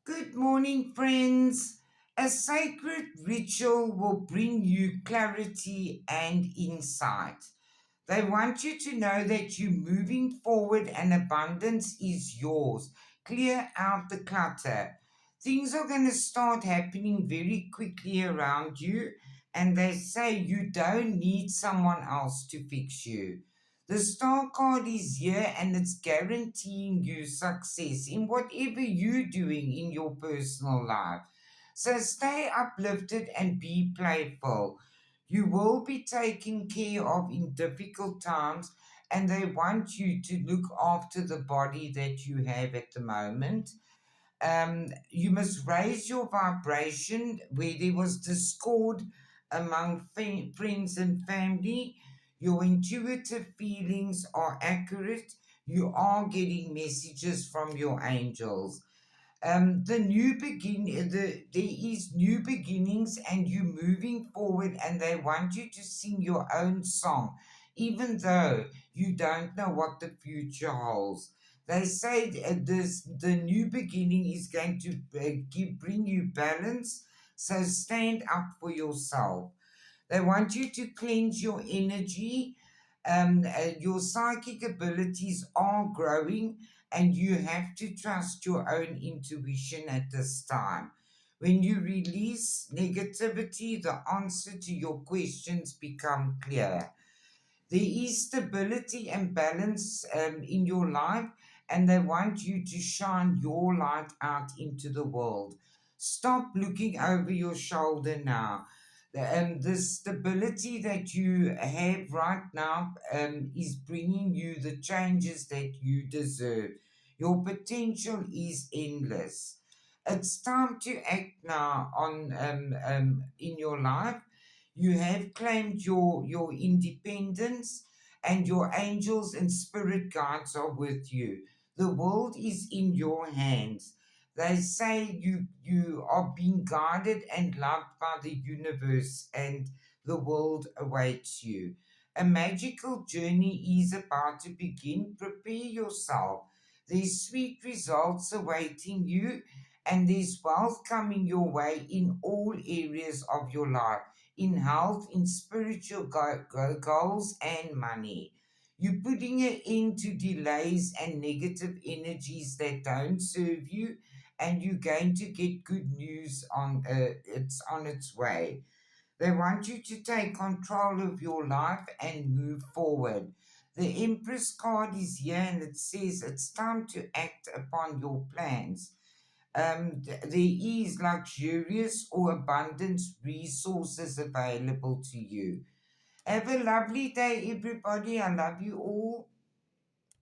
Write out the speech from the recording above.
Good morning, friends. A sacred ritual will bring you clarity and insight. They want you to know that you're moving forward and abundance is yours. Clear out the clutter. Things are going to start happening very quickly around you, and they say you don't need someone else to fix you. The star card is here and it's guaranteeing you success in whatever you're doing in your personal life. So stay uplifted and be playful. You will be taken care of in difficult times, and they want you to look after the body that you have at the moment. You must raise your vibration where there was discord among friends and family. Your intuitive feelings are accurate. You are getting messages from your angels. There is new beginnings, and you moving forward, and they want you to sing your own song, even though you don't know what the future holds. They say the new beginning is going to bring you balance, so stand up for yourself. They want you to cleanse your energy. Your psychic abilities are growing, and you have to trust your own intuition at this time. When you release negativity, the answer to your questions become clear. There is stability and balance in your life, and they want you to shine your light out into the world. Stop looking over your shoulder now. The stability that you have right now is bringing you the changes that you deserve. Your potential is endless. It's time to act now on in your life. You have claimed your independence, and your angels and spirit guides are with you. The world is in your hands. They say you are being guided and loved by the universe, and the world awaits you. A magical journey is about to begin. Prepare yourself. There's sweet results awaiting you, and there's wealth coming your way in all areas of your life, in health, in spiritual goals, and money. You're putting an end to delays and negative energies that don't serve you, and you're going to get good news on it's on its way. They want you to take control of your life and move forward. The Empress card is here, and it says it's time to act upon your plans. There is luxurious or abundance resources available to you. Have a lovely day, everybody. I love you all.